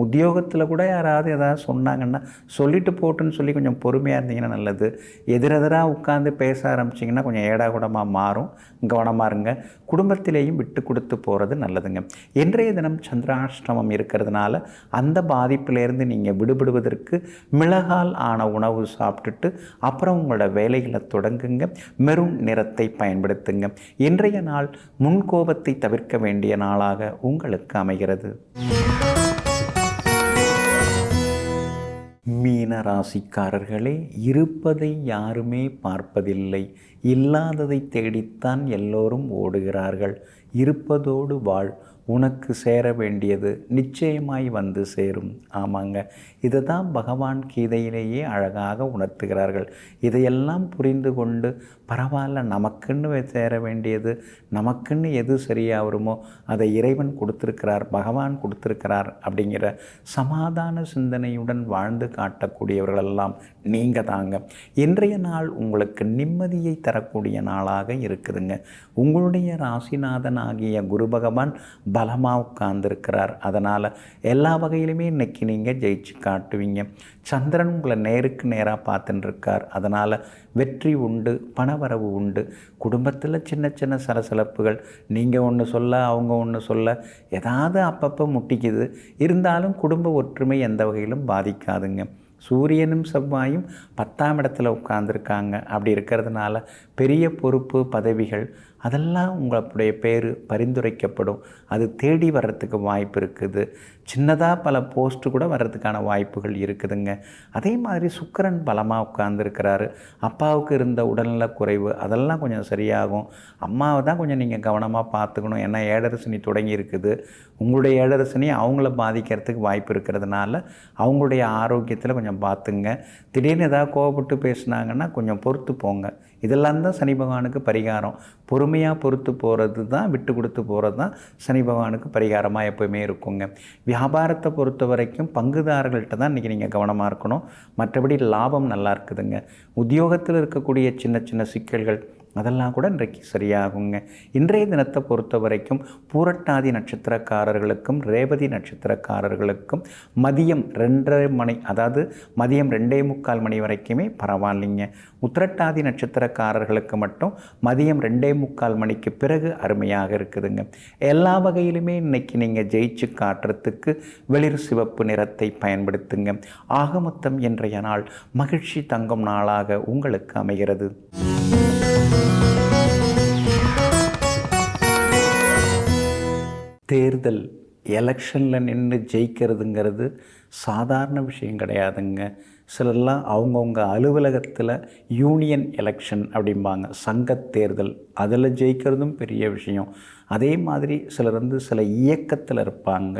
உத்தியோகத்தில் கூட யாராவது ஏதாவது சொன்னாங்கன்னா சொல்லிட்டு போட்டுன்னு சொல்லி கொஞ்சம் பொறுமையாக இருந்தீங்கன்னா நல்லது. எதிரெதிராக உட்காந்து பேச ஆரம்பிச்சிங்கன்னா கொஞ்சம் ஏடாகூடமாக மாறும். கவனமாக இருங்க. குடும்பத்திலேயும் விட்டு கொடுத்து போகிறது நல்லதுங்க. இன்றைய தினம் சந்திராஷ்டமம் இருக்கிறதுனால அந்த பாதிப்பிலேருந்து நீங்கள் விடுபடுவதற்கு மிளகால் ஆன உணவு சாப்பிட்டுட்டு அப்புறம் உங்களோட வேலைகளை தொடங்குங்க. மெரூன் நிறத்தை பயன்படுத்துங்க. இன்றைய நாள் முன்கோபத்தை தவிர்க்க வேண்டிய நாளாக உங்களுக்கு அமைகிறது. மீன ராசிக்காரர்களே, இருப்பதை யாருமே பார்ப்பதில்லை, இல்லாததை தேடித்தான் எல்லோரும் ஓடுகிறார்கள். இருப்பதோடு வாழ், உனக்கு சேர வேண்டியது நிச்சயமாய் வந்து சேரும். ஆமாங்க, இதை தான் பகவான் கீதையிலேயே அழகாக உணர்த்துகிறார்கள். இதையெல்லாம் புரிந்து கொண்டு பரவாயில்ல, நமக்குன்னு சேர வேண்டியது, நமக்குன்னு எது சரியாக வருமோ அதை இறைவன் கொடுத்துருக்கிறார், பகவான் கொடுத்துருக்கிறார் அப்படிங்கிற சமாதான சிந்தனையுடன் வாழ்ந்து காட்டக்கூடியவர்களெல்லாம் நீங்கள் தாங்க. இன்றைய நாள் உங்களுக்கு நிம்மதியை தரக்கூடிய நாளாக இருக்குதுங்க. உங்களுடைய ராசிநாதன் ஆகிய குரு பகவான் பலமாக உட்கார்ந்துருக்கிறார். அதனால் எல்லா வகையிலுமே இன்றைக்கி நீங்கள் ஜெயிச்சு காட்டுவீங்க. சந்திரன் உங்களை நேருக்கு நேராக பார்த்துட்டு இருக்கார். அதனால் வெற்றி உண்டு, பணவரவு உண்டு. குடும்பத்தில் சின்ன சின்ன சலசலப்புகள், நீங்கள் ஒன்று சொல்ல அவங்க ஒன்று சொல்ல ஏதாவது அப்பப்போ முட்டிக்குது. இருந்தாலும் குடும்ப ஒற்றுமை எந்த வகையிலும் பாதிக்காதுங்க. சூரியனும் செவ்வாயும் 10ஆம் இடத்துல உட்கார்ந்துருக்காங்க. அப்படி இருக்கிறதுனால பெரிய பொறுப்பு, பதவிகள் அதெல்லாம் உங்களுடைய பேர் பரிந்துரைக்கப்படும். அது தேடி வர்றதுக்கு வாய்ப்பு இருக்குது. சின்னதாக பல போஸ்ட்டு கூட வர்றதுக்கான வாய்ப்புகள் இருக்குதுங்க. அதே மாதிரி சுக்கிரன் பலமாக உட்கார்ந்துருக்கிறாரு. அப்பாவுக்கு இருந்த உடல்நல குறைவு அதெல்லாம் கொஞ்சம் சரியாகும். அம்மாவை தான் கொஞ்சம் நீங்கள் கவனமாக பார்த்துக்கணும். ஏன்னா ஏழரசனி தொடங்கி இருக்குது. உங்களுடைய ஏழரசனி அவங்கள பாதிக்கிறதுக்கு வாய்ப்பு இருக்கிறதுனால அவங்களுடைய ஆரோக்கியத்தில் கொஞ்சம் பார்த்துங்க. திடீர்னு ஏதாவது கோவப்பட்டு பேசுனாங்கன்னா கொஞ்சம் பொறுத்து போங்க. இதெல்லாம் தான் சனி பகவானுக்கு பரிகாரம். பொறுமையாக பொறுத்து போகிறது தான், விட்டு கொடுத்து போகிறது தான் சனி பகவானுக்கு பரிகாரமாக எப்போயுமே இருக்குங்க. வியாபாரத்தை பொறுத்த வரைக்கும் பங்குதாரர்கள்ட்ட தான் இன்றைக்கி நீங்கள் கவனமாக இருக்கணும். மற்றபடி லாபம் நல்லா இருக்குதுங்க. உத்தியோகத்தில் இருக்கக்கூடிய சின்ன சின்ன சிக்கல்கள் அதெல்லாம் கூட இன்றைக்கு சரியாகுங்க. இன்றைய தினத்தை பொறுத்த வரைக்கும் பூரட்டாதி நட்சத்திரக்காரர்களுக்கும் ரேவதி நட்சத்திரக்காரர்களுக்கும் மதியம் 2:30 மணி, அதாவது மதியம் 2:45 வரைக்குமே பரவாயில்லைங்க. உத்திரட்டாதி நட்சத்திரக்காரர்களுக்கு மட்டும் மதியம் 2:45 பிறகு அருமையாக இருக்குதுங்க. எல்லா வகையிலுமே இன்றைக்கி நீங்கள் ஜெயிச்சு காட்டுறதுக்கு வெளிர் சிவப்பு நிறத்தை பயன்படுத்துங்க. ஆக மொத்தம் இன்றைய நாள் மகிழ்ச்சி தங்கும் நாளாக உங்களுக்கு அமைகிறது. தேர்தல் எலெக்ஷனில் நின்று ஜெயிக்கிறதுங்கிறது சாதாரண விஷயம் கிடையாதுங்க. சிலர்லாம் அவங்கவுங்க அலுவலகத்தில் யூனியன் எலெக்ஷன் அப்படிம்பாங்க, சங்கத் தேர்தல், அதில் ஜெயிக்கிறதும் பெரிய விஷயம். அதே மாதிரி சிலர் சில இயக்கத்தில் இருப்பாங்க,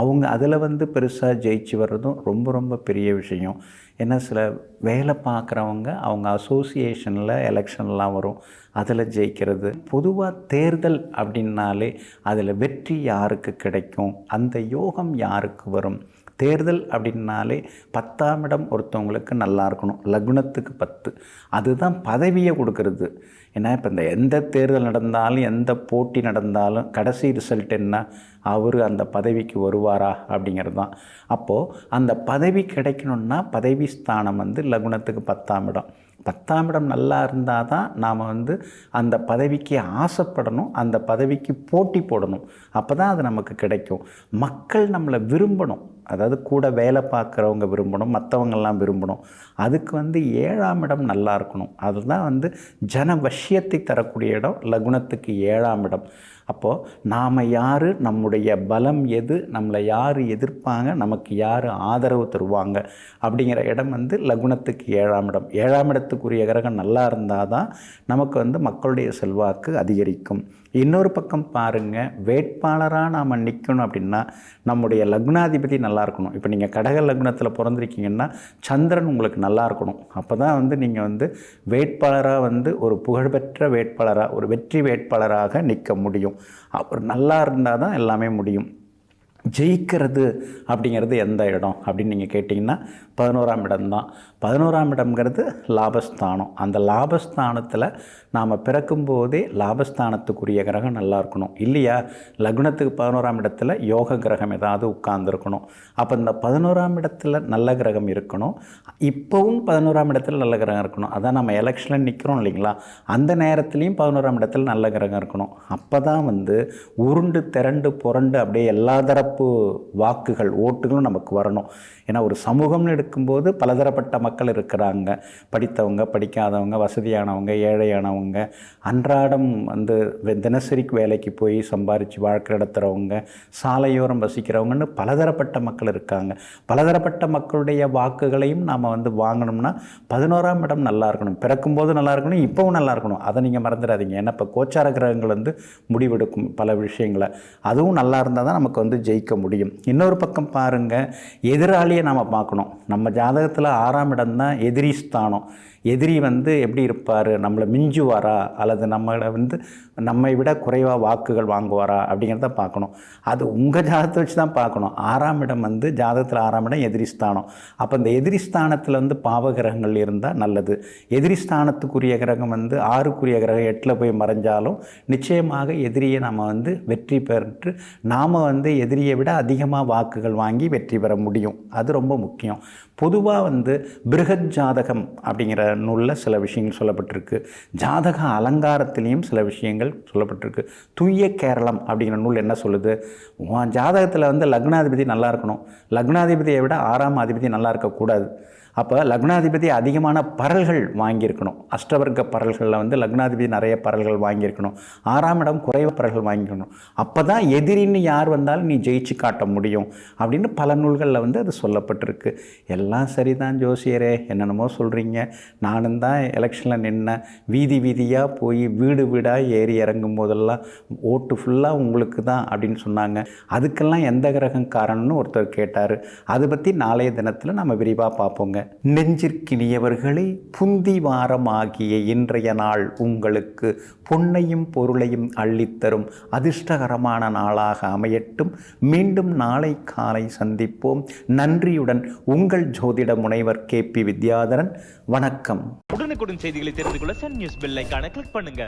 அவங்க அதில் பெருசாக ஜெயிச்சு வர்றதும் ரொம்ப ரொம்ப பெரிய விஷயம். ஏன்னா சில வேலை பார்க்குறவங்க அவங்க அசோசியேஷனில் எலெக்ஷன்லாம் வரும், அதில் ஜெயிக்கிறது. பொதுவாக தேர்தல் அப்படின்னாலே அதில் வெற்றி யாருக்கு கிடைக்கும், அந்த யோகம் யாருக்கு வரும். தேர்தல் அப்படின்னாலே 10ஆம் இடம் ஒருத்தவங்களுக்கு நல்லா இருக்கணும், லக்னத்துக்கு 10, அதுதான் பதவியை கொடுக்கறது. ஏன்னா இப்போ இந்த எந்த தேர்தல் நடந்தாலும் எந்த போட்டி நடந்தாலும் கடைசி ரிசல்ட் என்ன, அவர் அந்த பதவிக்கு வருவாரா அப்படிங்கிறது தான். அப்போது அந்த பதவி கிடைக்கணுன்னா பதவி ஸ்தானம் வந்து லக்னத்துக்கு 10ஆம் இடம். 10ஆம் இடம் நல்லா இருந்தால் தான் நாம் வந்து அந்த பதவிக்கு ஆசைப்படணும், அந்த பதவிக்கு போட்டி போடணும். அப்போ தான் அது நமக்கு கிடைக்கும். மக்கள் நம்மளை விரும்பணும், அதாவது கூட வேலை பார்க்குறவங்க விரும்பணும், மற்றவங்கெல்லாம் விரும்பணும். அதுக்கு வந்து 7ஆம் இடம் நல்லா இருக்கணும். அதுதான் வந்து ஜன வசியத்தை தரக்கூடிய இடம் லக்னத்துக்கு 7ஆம் இடம். அப்போது நாம் யார், நம்முடைய பலம் எது, நம்மளை யார் எதிர்ப்பாங்க, நமக்கு யார் ஆதரவு தருவாங்க அப்படிங்கிற இடம் வந்து லக்னத்துக்கு 7ஆம் இடம். 7ஆம் இடத்துக்குரிய கிரகம் நல்லா இருந்தால் தான் நமக்கு வந்து மக்களுடைய செல்வாக்கு அதிகரிக்கும். இன்னொரு பக்கம் பாருங்கள், வேட்பாளராக நாம் நிற்கணும் அப்படின்னா நம்முடைய லக்னாதிபதி நல்லா இருக்கணும். இப்போ நீங்கள் கடக லக்னத்தில் பிறந்திருக்கீங்கன்னா சந்திரன் உங்களுக்கு நல்லா இருக்கணும். அப்போ தான் வந்து நீங்கள் வந்து வேட்பாளராக வந்து ஒரு புகழ்பெற்ற வேட்பாளராக, ஒரு வெற்றி வேட்பாளராக நிற்க முடியும். அவர் நல்லா இருந்தால் தான் எல்லாமே முடியும். ஜெயிக்கிறது அப்படிங்கிறது எந்த இடம் அப்படின்னு நீங்கள் கேட்டிங்கன்னா 11ஆம் இடம்தான். 11ஆம் இடம்ங்கிறது லாபஸ்தானம். அந்த லாபஸ்தானத்தில் நாம் பிறக்கும்போதே லாபஸ்தானத்துக்குரிய கிரகம் நல்லா இருக்கணும். இல்லையா, லக்னத்துக்கு 11ஆம் இடத்துல யோக கிரகம் ஏதாவது உட்கார்ந்துருக்கணும். அப்போ இந்த 11ஆம் இடத்துல நல்ல கிரகம் இருக்கணும். இப்போவும் 11ஆம் இடத்துல நல்ல கிரகம் இருக்கணும். அதான் நம்ம எலெக்ஷனில் நிற்கிறோம் இல்லைங்களா, அந்த நேரத்துலையும் 11ஆம் இடத்துல நல்ல கிரகம் இருக்கணும். அப்போ தான் வந்து உருண்டு திரண்டு புரண்டு அப்படியே எல்லா தரப்பு வாக்குகள், ஓட்டுகளும் நமக்கு வரணும். ஏன்னா ஒரு சமூகம்னு எடுக்கும்போது பலதரப்பட்ட மக்கள் இருக்கிறாங்க. படித்தவங்க, படிக்காதவங்க, வசதியானவங்க, ஏழையானவங்க, அன்றாடம் வந்து தினசரி வேலைக்கு போய் சம்பாரித்து வாழ்க்கை நடத்துகிறவங்க, சாலையோரம் வசிக்கிறவங்கன்னு பலதரப்பட்ட மக்கள் இருக்காங்க. பலதரப்பட்ட மக்களுடைய வாக்குகளையும் நாம் வந்து வாங்கணும்னா 11ஆம் இடம் நல்லா இருக்கணும். பிறக்கும்போது நல்லா இருக்கணும், இப்போவும் நல்லா இருக்கணும். அதை நீங்கள் மறந்துடாதீங்க. ஏன்னா இப்போ கோச்சார கிரகங்கள் வந்து முடிவெடுக்கும் பல விஷயங்களை. அதுவும் நல்லா இருந்தால் தான் நமக்கு வந்து ஜெயிக்க முடியும். இன்னொரு பக்கம் பாருங்கள், எதிராளியை நாம் பார்க்கணும். நம்ம ஜாதகத்தில் 6ஆம் இடம் தான் எதிரி ஸ்தானம். எதிரி வந்து எப்படி இருப்பார், நம்மளை மிஞ்சுவாரா அல்லது நம்மை விட குறைவாக வாக்குகள் வாங்குவாரா அப்படிங்கிறத பார்க்கணும். அது உங்கள் ஜாதகத்தை வச்சு தான் பார்க்கணும். 6ஆம் இடம் வந்து ஜாதகத்தில் 6ஆம் இடம் எதிரி ஸ்தானம். அப்போ இந்த எதிரி ஸ்தானத்தில் வந்து பாவகிரகங்கள் இருந்தால் நல்லது. எதிரி ஸ்தானத்துக்குரிய கிரகம் வந்து 6க்குரிய கிரகம் 8ல் போய் மறைஞ்சாலும் நிச்சயமாக எதிரியை நம்ம வந்து வெற்றி பெற்று நாம் வந்து எதிரியை விட அதிகமாக வாக்குகள் வாங்கி வெற்றி பெற முடியும். அது ரொம்ப முக்கியம். பொதுவாக வந்து பிருகத் ஜாதகம் அப்படிங்கிற நூலில் சில விஷயங்கள் சொல்லப்பட்டிருக்கு. ஜாதக அலங்காரத்திலையும் சில விஷயங்கள் சொல்லப்பட்டிருக்கு. தூய கேரளம் அப்படிங்கிற நூல் என்ன சொல்லுது, ஜாதகத்தில் வந்து லக்னாதிபதி நல்லா இருக்கணும், லக்னாதிபதியை விட 6ஆம் அதிபதி நல்லா இருக்கக்கூடாது. அப்போ லக்னாதிபதி அதிகமான பரல்கள் வாங்கியிருக்கணும். அஷ்டவர்க்க பரல்களில் வந்து லக்னாதிபதி நிறைய பரல்கள் வாங்கியிருக்கணும். 6ஆம் இடம் குறைவ பரல்கள் வாங்கிக்கணும். அப்போ தான் எதிரின்னு யார் வந்தாலும் நீ ஜெயிச்சு காட்ட முடியும் அப்படின்னு பல நூல்களில் வந்து அது சொல்லப்பட்டிருக்கு. எல்லாம் சரிதான் ஜோசியரே, என்னென்னமோ சொல்கிறீங்க, நானும் தான் எலெக்ஷனில் நின்னேன், வீதி வீதியாக போய் வீடு வீடாக ஏறி இறங்கும் போதெல்லாம் ஓட்டு ஃபுல்லாக உங்களுக்கு தான் அப்படின்னு சொன்னாங்க. அதுக்கெல்லாம் எந்த கிரகம் காரணம்னு ஒருத்தர் கேட்டார். அதை பற்றி நாளைய தினத்தில் நம்ம விரிவாக பார்ப்போங்க. நெஞ்சிற்கினியவர்களே, புந்தி வாரமாகிய இன்றைய நாள் உங்களுக்கு பொன்னையும் பொருளையும் அள்ளித்தரும் அதிர்ஷ்டகரமான நாளாக அமையட்டும். மீண்டும் நாளை காலை சந்திப்போம். நன்றியுடன் உங்கள் ஜோதிட முனைவர் KP வித்யாதரன். வணக்கம்.
உடனுக்குடன் செய்திகளை தெரிந்து கொள்ள சன் நியூஸ் பெல் ஐகானை கிளிக் பண்ணுங்க.